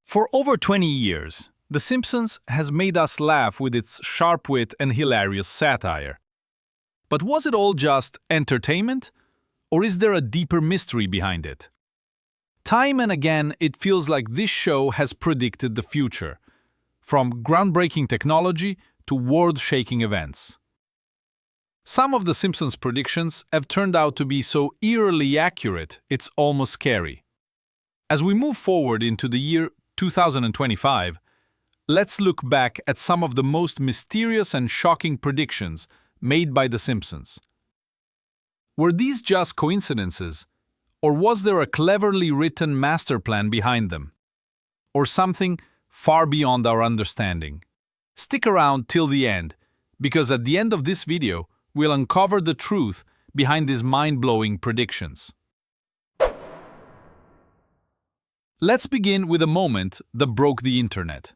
For over 20 years, The Simpsons has made us laugh with its sharp wit and hilarious satire. But was it all just entertainment? Or is there a deeper mystery behind it? Time and again, it feels like this show has predicted the future, from groundbreaking technology to world-shaking events. Some of The Simpsons' predictions have turned out to be so eerily accurate, it's almost scary. As we move forward into the year 2025, let's look back at some of the most mysterious and shocking predictions made by The Simpsons. Were these just coincidences, or was there a cleverly written master plan behind them? Or something far beyond our understanding? Stick around till the end, because at the end of this video, we'll uncover the truth behind these mind-blowing predictions. Let's begin with a moment that broke the internet.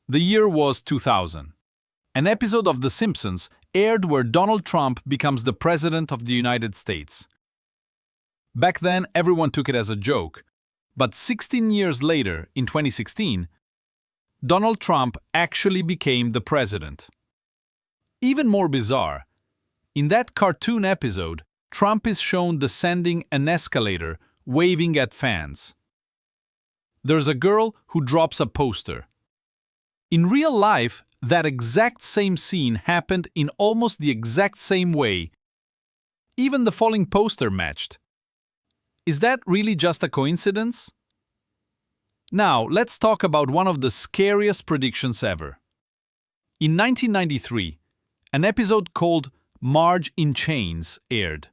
The year was 2000. An episode of The Simpsons aired where Donald Trump becomes the President of the United States. Back then, everyone took it as a joke, but 16 years later, in 2016, Donald Trump actually became the president. Even more bizarre, in that cartoon episode, Trump is shown descending an escalator, waving at fans. There's a girl who drops a poster. In real life, that exact same scene happened in almost the exact same way. Even the falling poster matched. Is that really just a coincidence? Now, let's talk about one of the scariest predictions ever. In 1993, an episode called Marge in Chains aired.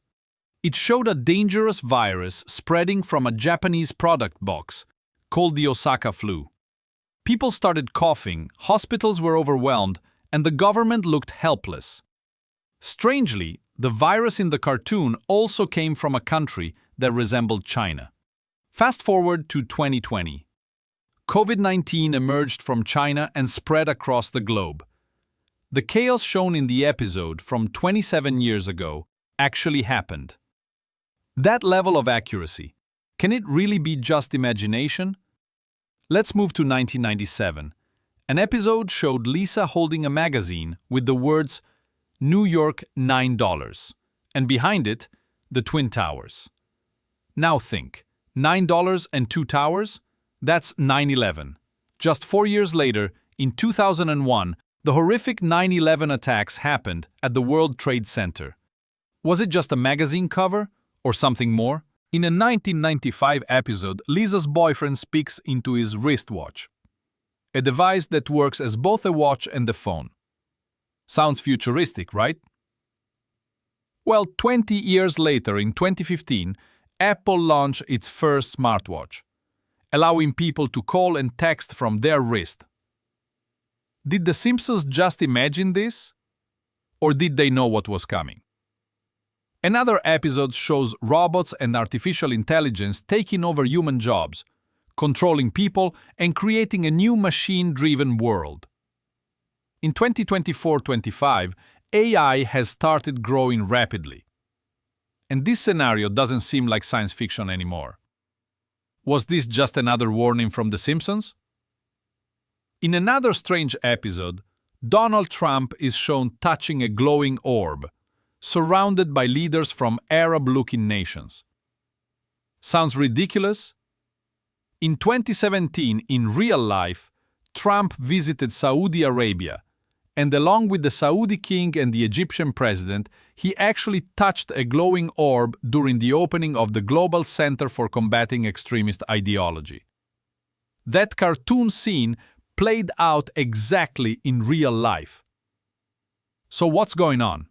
It showed a dangerous virus spreading from a Japanese product box called the Osaka flu. People started coughing, hospitals were overwhelmed, and the government looked helpless. Strangely, the virus in the cartoon also came from a country that resembled China. Fast forward to 2020. COVID-19 emerged from China and spread across the globe. The chaos shown in the episode from 27 years ago actually happened. That level of accuracy, can it really be just imagination? Let's move to 1997. An episode showed Lisa holding a magazine with the words New York $9, and behind it, the Twin Towers. Now think, $9 and two towers? That's 9/11. Just 4 years later, in 2001, the horrific 9/11 attacks happened at the World Trade Center. Was it just a magazine cover, or something more? In a 1995 episode, Lisa's boyfriend speaks into his wristwatch, a device that works as both a watch and a phone. Sounds futuristic, right? Well, 20 years later, in 2015, Apple launched its first smartwatch, allowing people to call and text from their wrist. Did The Simpsons just imagine this? Or did they know what was coming? Another episode shows robots and artificial intelligence taking over human jobs, controlling people, and creating a new machine-driven world. In 2024-25, AI has started growing rapidly. And this scenario doesn't seem like science fiction anymore. Was this just another warning from The Simpsons? In another strange episode, Donald Trump is shown touching a glowing orb, surrounded by leaders from Arab-looking nations. Sounds ridiculous? In 2017, in real life, Trump visited Saudi Arabia, and along with the Saudi king and the Egyptian president, he actually touched a glowing orb during the opening of the Global Center for Combating Extremist Ideology. That cartoon scene played out exactly in real life. So what's going on?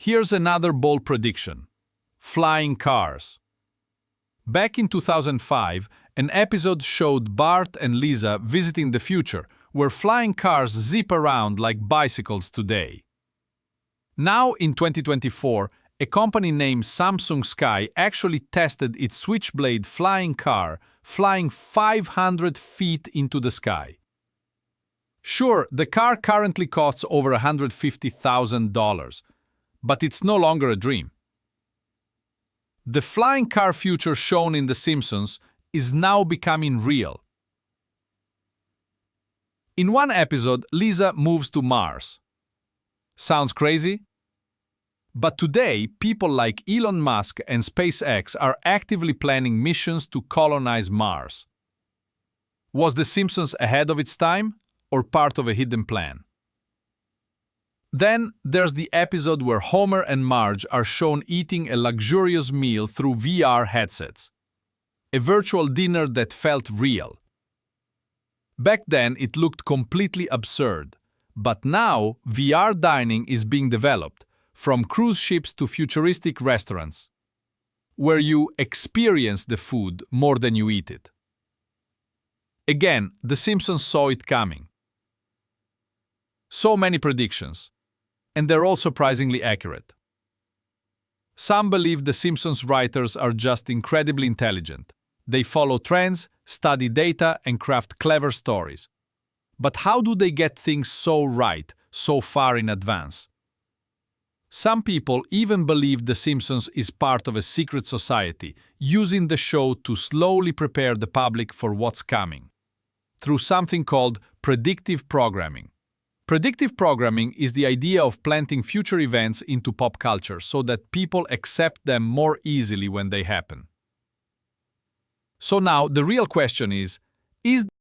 Here's another bold prediction: flying cars. Back in 2005, an episode showed Bart and Lisa visiting the future, where flying cars zip around like bicycles today. Now, in 2024, a company named Samsung Sky actually tested its Switchblade flying car, flying 500 feet into the sky. Sure, the car currently costs over $150,000, but it's no longer a dream. The flying car future shown in The Simpsons is now becoming real. In one episode, Lisa moves to Mars. Sounds crazy? But today, people like Elon Musk and SpaceX are actively planning missions to colonize Mars. Was The Simpsons ahead of its time, or part of a hidden plan? Then there's the episode where Homer and Marge are shown eating a luxurious meal through VR headsets. A virtual dinner that felt real. Back then, it looked completely absurd. But now, VR dining is being developed, from cruise ships to futuristic restaurants, where you experience the food more than you eat it. Again, The Simpsons saw it coming. So many predictions, and they're all surprisingly accurate. Some believe The Simpsons writers are just incredibly intelligent. They follow trends, study data, and craft clever stories. But how do they get things so right, so far in advance? Some people even believe The Simpsons is part of a secret society, using the show to slowly prepare the public for what's coming, through something called predictive programming. Predictive programming is the idea of planting future events into pop culture so that people accept them more easily when they happen. So now the real question is